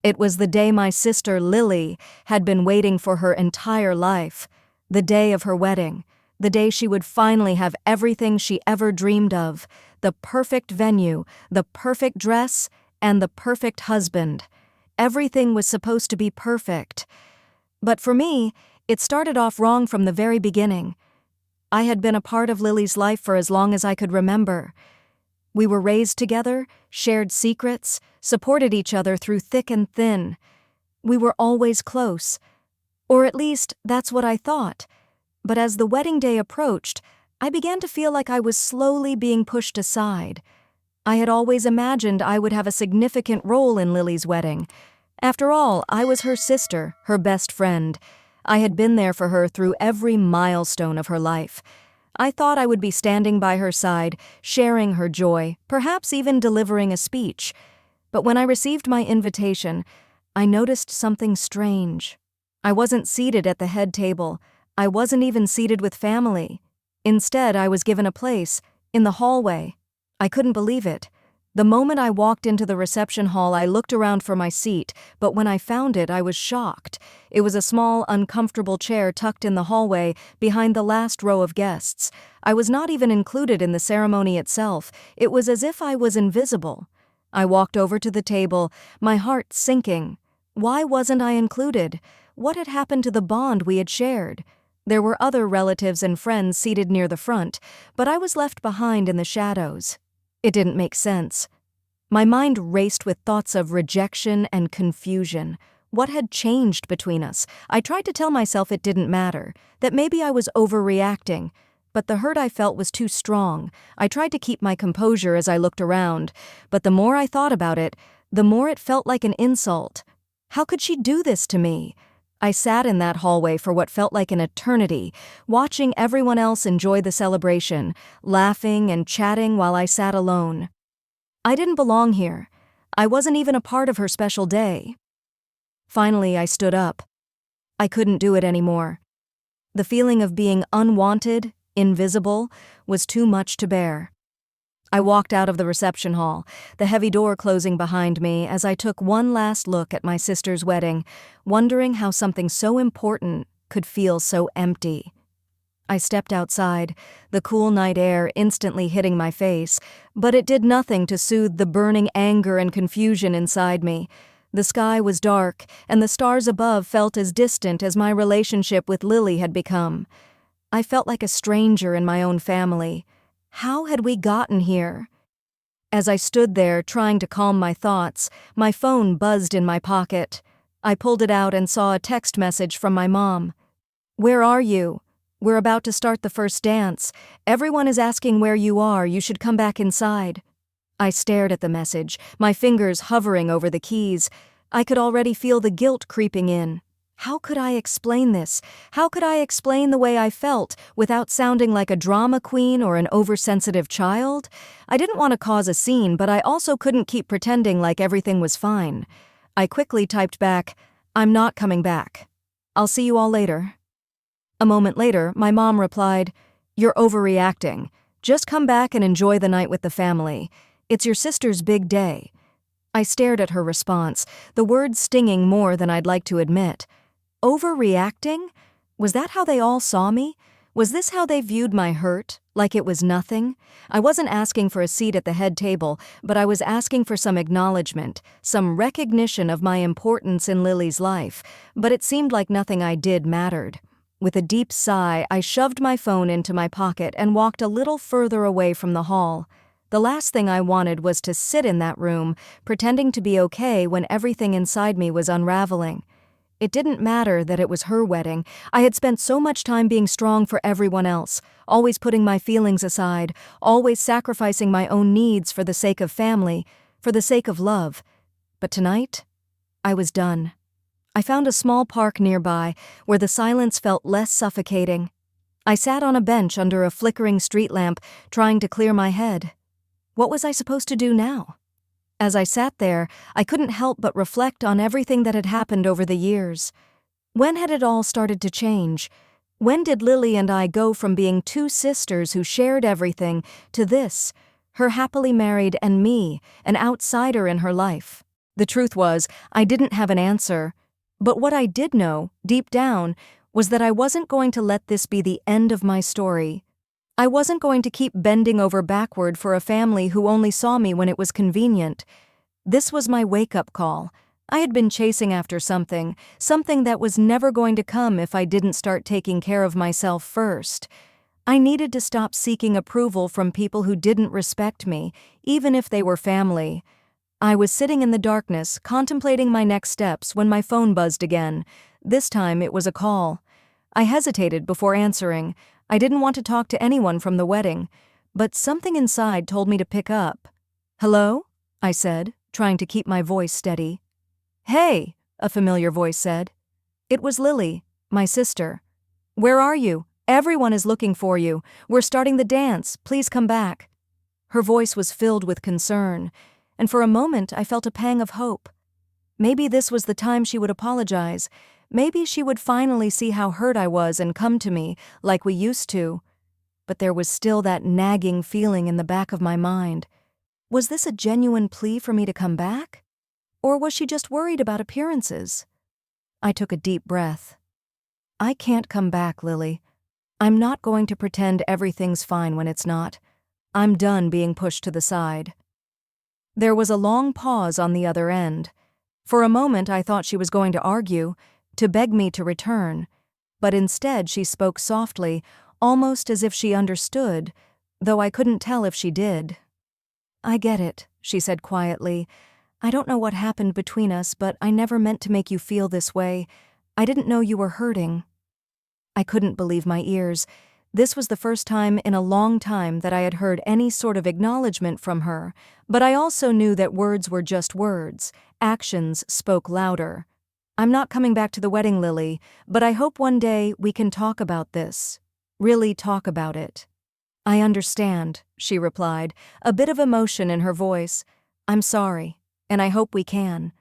It was the day my sister Lily had been waiting for her entire life, the day of her wedding, the day she would finally have everything she ever dreamed of, the perfect venue, the perfect dress, and the perfect husband. Everything was supposed to be perfect. But for me, it started off wrong from the very beginning. I had been a part of Lily's life for as long as I could remember. We were raised together, shared secrets, supported each other through thick and thin. We were always close. Or at least, that's what I thought. But as the wedding day approached, I began to feel like I was slowly being pushed aside. I had always imagined I would have a significant role in Lily's wedding. After all, I was her sister, her best friend. I had been there for her through every milestone of her life. I thought I would be standing by her side, sharing her joy, perhaps even delivering a speech. But when I received my invitation, I noticed something strange. I wasn't seated at the head table. I wasn't even seated with family. Instead, I was given a place, in the hallway. I couldn't believe it. The moment I walked into the reception hall, I looked around for my seat, but when I found it, I was shocked. It was a small, uncomfortable chair tucked in the hallway behind the last row of guests. I was not even included in the ceremony itself. It was as if I was invisible. I walked over to the table, my heart sinking. Why wasn't I included? What had happened to the bond we had shared? There were other relatives and friends seated near the front, but I was left behind in the shadows. It didn't make sense. My mind raced with thoughts of rejection and confusion. What had changed between us? I tried to tell myself it didn't matter, that maybe I was overreacting, but the hurt I felt was too strong. I tried to keep my composure as I looked around, but the more I thought about it, the more it felt like an insult. How could she do this to me? I sat in that hallway for what felt like an eternity, watching everyone else enjoy the celebration, laughing and chatting while I sat alone. I didn't belong here. I wasn't even a part of her special day. Finally, I stood up. I couldn't do it anymore. The feeling of being unwanted, invisible, was too much to bear. I walked out of the reception hall, the heavy door closing behind me as I took one last look at my sister's wedding, wondering how something so important could feel so empty. I stepped outside, the cool night air instantly hitting my face, but it did nothing to soothe the burning anger and confusion inside me. The sky was dark, and the stars above felt as distant as my relationship with Lily had become. I felt like a stranger in my own family. How had we gotten here? As I stood there trying to calm my thoughts, my phone buzzed in my pocket. I pulled it out and saw a text message from my mom. "Where are you? We're about to start the first dance. Everyone is asking where you are. You should come back inside." I stared at the message, my fingers hovering over the keys. I could already feel the guilt creeping in. How could I explain this? How could I explain the way I felt without sounding like a drama queen or an oversensitive child? I didn't want to cause a scene, but I also couldn't keep pretending like everything was fine. I quickly typed back, "I'm not coming back. I'll see you all later." A moment later, my mom replied, "You're overreacting. Just come back and enjoy the night with the family. It's your sister's big day." I stared at her response, the words stinging more than I'd like to admit. Overreacting? Was that how they all saw me? Was this how they viewed my hurt, like it was nothing? I wasn't asking for a seat at the head table, but I was asking for some acknowledgement, some recognition of my importance in Lily's life, but it seemed like nothing I did mattered. With a deep sigh, I shoved my phone into my pocket and walked a little further away from the hall. The last thing I wanted was to sit in that room, pretending to be okay when everything inside me was unraveling. It didn't matter that it was her wedding. I had spent so much time being strong for everyone else, always putting my feelings aside, always sacrificing my own needs for the sake of family, for the sake of love. But tonight, I was done. I found a small park nearby where the silence felt less suffocating. I sat on a bench under a flickering street lamp, trying to clear my head. What was I supposed to do now? As I sat there, I couldn't help but reflect on everything that had happened over the years. When had it all started to change? When did Lily and I go from being two sisters who shared everything to this, her happily married and me, an outsider in her life? The truth was, I didn't have an answer. But what I did know, deep down, was that I wasn't going to let this be the end of my story. I wasn't going to keep bending over backward for a family who only saw me when it was convenient. This was my wake-up call. I had been chasing after something that was never going to come if I didn't start taking care of myself first. I needed to stop seeking approval from people who didn't respect me, even if they were family. I was sitting in the darkness, contemplating my next steps when my phone buzzed again. This time it was a call. I hesitated before answering. I didn't want to talk to anyone from the wedding, but something inside told me to pick up. "Hello?" I said, trying to keep my voice steady. "Hey," a familiar voice said. It was Lily, my sister. "Where are you? Everyone is looking for you. We're starting the dance. Please come back." Her voice was filled with concern, and for a moment I felt a pang of hope. Maybe this was the time she would apologize. Maybe she would finally see how hurt I was and come to me, like we used to. But there was still that nagging feeling in the back of my mind. Was this a genuine plea for me to come back? Or was she just worried about appearances? I took a deep breath. I can't come back, Lily. I'm not going to pretend everything's fine when it's not. I'm done being pushed to the side. There was a long pause on the other end. For a moment I thought she was going to argue, to beg me to return, but instead she spoke softly, almost as if she understood, though I couldn't tell if she did. "I get it," she said quietly. "I don't know what happened between us, but I never meant to make you feel this way. I didn't know you were hurting." I couldn't believe my ears. This was the first time in a long time that I had heard any sort of acknowledgement from her, but I also knew that words were just words. Actions spoke louder. "I'm not coming back to the wedding, Lily, but I hope one day we can talk about this. Really talk about it." "I understand," she replied, a bit of emotion in her voice. "I'm sorry, and I hope we can."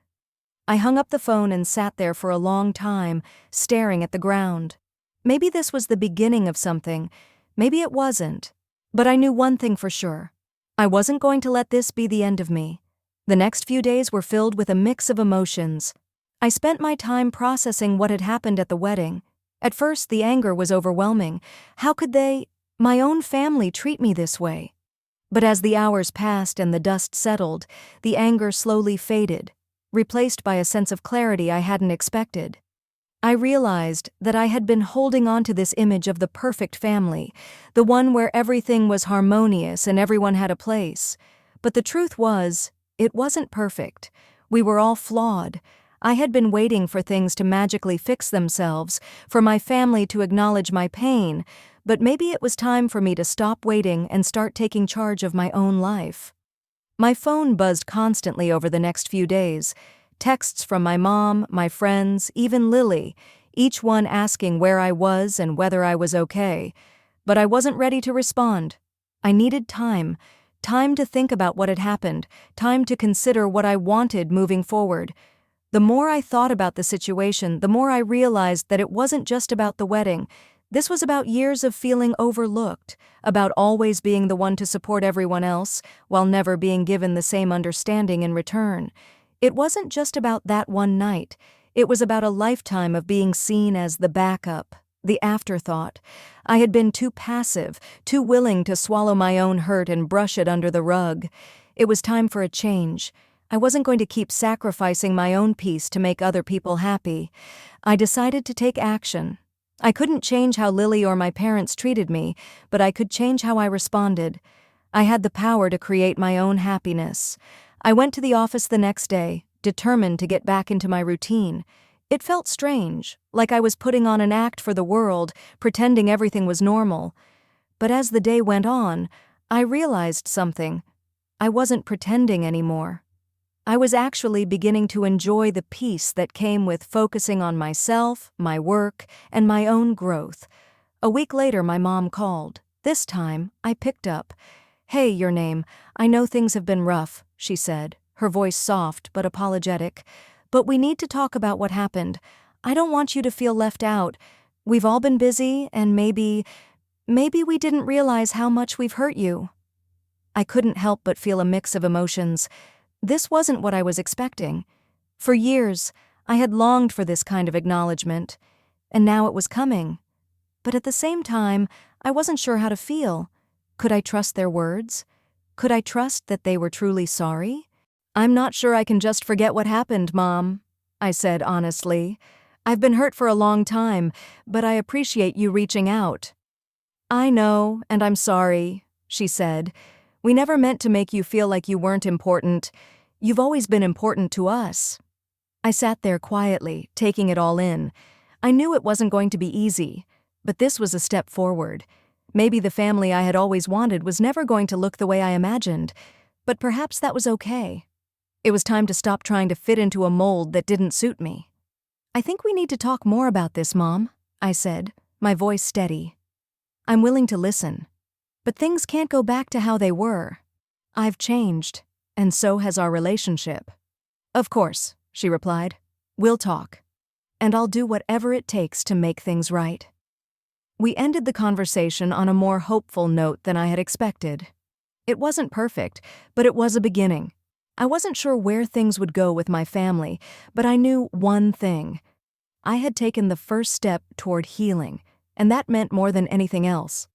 I hung up the phone and sat there for a long time, staring at the ground. Maybe this was the beginning of something, maybe it wasn't. But I knew one thing for sure. I wasn't going to let this be the end of me. The next few days were filled with a mix of emotions. I spent my time processing what had happened at the wedding. At first, the anger was overwhelming. How could my own family, treat me this way? But as the hours passed and the dust settled, the anger slowly faded, replaced by a sense of clarity I hadn't expected. I realized that I had been holding on to this image of the perfect family, the one where everything was harmonious and everyone had a place. But the truth was, it wasn't perfect. We were all flawed. I had been waiting for things to magically fix themselves, for my family to acknowledge my pain, but maybe it was time for me to stop waiting and start taking charge of my own life. My phone buzzed constantly over the next few days. Texts from my mom, my friends, even Lily, each one asking where I was and whether I was okay. But I wasn't ready to respond. I needed time to think about what had happened, time to consider what I wanted moving forward. The more I thought about the situation, the more I realized that it wasn't just about the wedding. This was about years of feeling overlooked, about always being the one to support everyone else, while never being given the same understanding in return. It wasn't just about that one night. It was about a lifetime of being seen as the backup, the afterthought. I had been too passive, too willing to swallow my own hurt and brush it under the rug. It was time for a change. I wasn't going to keep sacrificing my own peace to make other people happy. I decided to take action. I couldn't change how Lily or my parents treated me, but I could change how I responded. I had the power to create my own happiness. I went to the office the next day, determined to get back into my routine. It felt strange, like I was putting on an act for the world, pretending everything was normal. But as the day went on, I realized something. I wasn't pretending anymore. I was actually beginning to enjoy the peace that came with focusing on myself, my work, and my own growth. A week later, my mom called. This time, I picked up. "Hey, your name. I know things have been rough," she said, her voice soft but apologetic. "But we need to talk about what happened. I don't want you to feel left out. We've all been busy, and maybe we didn't realize how much we've hurt you." I couldn't help but feel a mix of emotions. This wasn't what I was expecting. For years, I had longed for this kind of acknowledgement, and now it was coming. But at the same time, I wasn't sure how to feel. Could I trust their words? Could I trust that they were truly sorry? "I'm not sure I can just forget what happened, Mom," I said honestly. "I've been hurt for a long time, but I appreciate you reaching out." "I know, and I'm sorry," she said. "We never meant to make you feel like you weren't important. You've always been important to us." I sat there quietly, taking it all in. I knew it wasn't going to be easy, but this was a step forward. Maybe the family I had always wanted was never going to look the way I imagined, but perhaps that was okay. It was time to stop trying to fit into a mold that didn't suit me. "I think we need to talk more about this, Mom," I said, my voice steady. "I'm willing to listen. But things can't go back to how they were. I've changed, and so has our relationship." "Of course," she replied. "We'll talk. And I'll do whatever it takes to make things right." We ended the conversation on a more hopeful note than I had expected. It wasn't perfect, but it was a beginning. I wasn't sure where things would go with my family, but I knew one thing. I had taken the first step toward healing, and that meant more than anything else.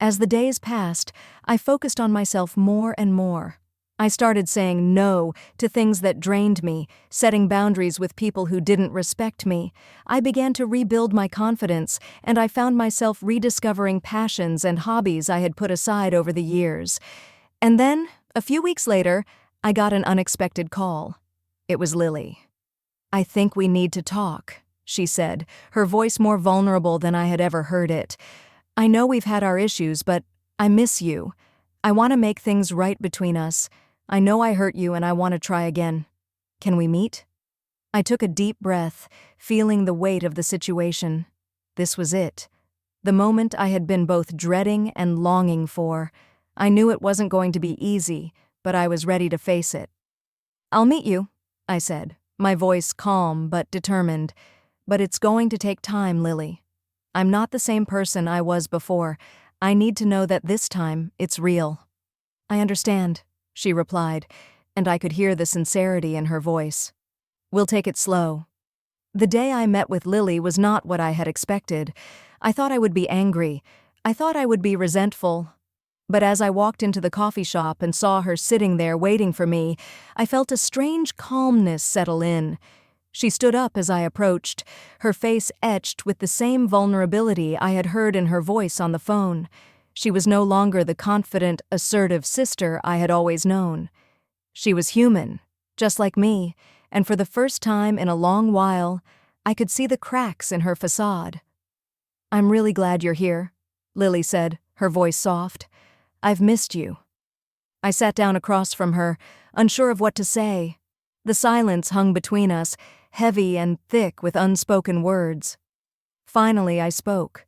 As the days passed, I focused on myself more and more. I started saying no to things that drained me, setting boundaries with people who didn't respect me. I began to rebuild my confidence, and I found myself rediscovering passions and hobbies I had put aside over the years. And then, a few weeks later, I got an unexpected call. It was Lily. "I think we need to talk," she said, her voice more vulnerable than I had ever heard it. "I know we've had our issues, but I miss you. I want to make things right between us. I know I hurt you and I want to try again. Can we meet?" I took a deep breath, feeling the weight of the situation. This was it. The moment I had been both dreading and longing for. I knew it wasn't going to be easy, but I was ready to face it. "I'll meet you," I said, my voice calm but determined. "But it's going to take time, Lily. I'm not the same person I was before. I need to know that this time it's real." "I understand," she replied, and I could hear the sincerity in her voice. "We'll take it slow." The day I met with Lily was not what I had expected. I thought I would be angry. I thought I would be resentful. But as I walked into the coffee shop and saw her sitting there waiting for me, I felt a strange calmness settle in. She stood up as I approached, her face etched with the same vulnerability I had heard in her voice on the phone. She was no longer the confident, assertive sister I had always known. She was human, just like me, and for the first time in a long while, I could see the cracks in her facade. "I'm really glad you're here," Lily said, her voice soft. "I've missed you." I sat down across from her, unsure of what to say. The silence hung between us, heavy and thick with unspoken words. Finally, I spoke.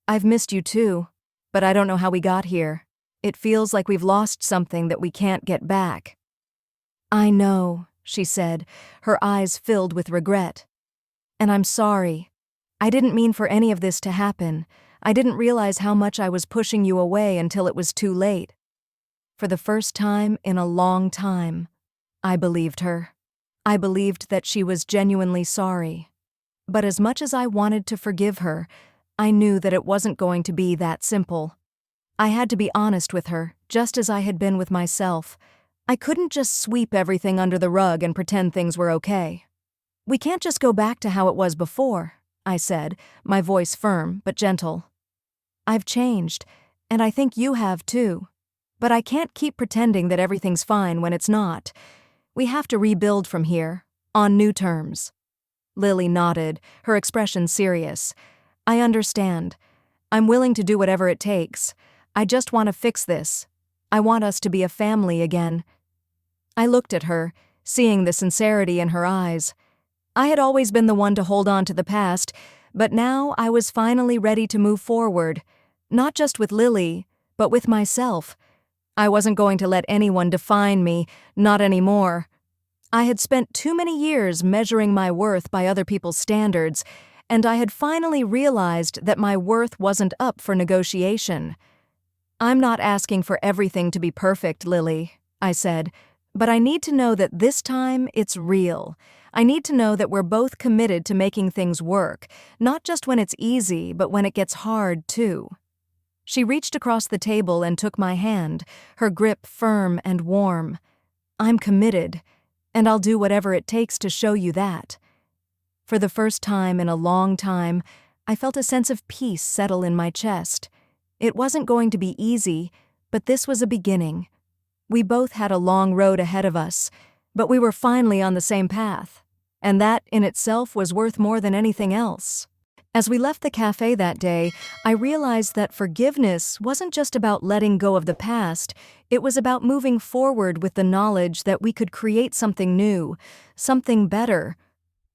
"I've missed you too, but I don't know how we got here. It feels like we've lost something that we can't get back." "I know," she said, her eyes filled with regret. "And I'm sorry. I didn't mean for any of this to happen. I didn't realize how much I was pushing you away until it was too late." For the first time in a long time, I believed her. I believed that she was genuinely sorry. But as much as I wanted to forgive her, I knew that it wasn't going to be that simple. I had to be honest with her, just as I had been with myself. I couldn't just sweep everything under the rug and pretend things were okay. "We can't just go back to how it was before," I said, my voice firm but gentle. "I've changed, and I think you have too. But I can't keep pretending that everything's fine when it's not. We have to rebuild from here, on new terms." Lily nodded, her expression serious. "I understand. I'm willing to do whatever it takes. I just want to fix this. I want us to be a family again." I looked at her, seeing the sincerity in her eyes. I had always been the one to hold on to the past, but now I was finally ready to move forward, not just with Lily, but with myself. I wasn't going to let anyone define me, not anymore. I had spent too many years measuring my worth by other people's standards, and I had finally realized that my worth wasn't up for negotiation. "I'm not asking for everything to be perfect, Lily," I said, But I need to know that this time it's real. I need to know that we're both committed to making things work, not just when it's easy, but when it gets hard, too. She reached across the table and took my hand, her grip firm and warm. I'm committed, and I'll do whatever it takes to show you that. For the first time in a long time, I felt a sense of peace settle in my chest. It wasn't going to be easy, but this was a beginning. We both had a long road ahead of us, but we were finally on the same path, and that in itself was worth more than anything else. As we left the cafe that day, I realized that forgiveness wasn't just about letting go of the past, it was about moving forward with the knowledge that we could create something new, something better.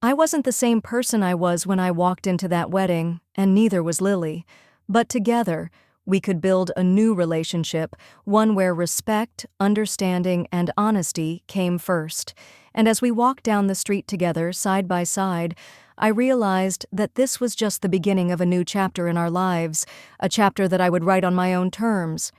I wasn't the same person I was when I walked into that wedding, and neither was Lily. But together, we could build a new relationship, one where respect, understanding, and honesty came first. And as we walked down the street together, side by side, I realized that this was just the beginning of a new chapter in our lives, a chapter that I would write on my own terms.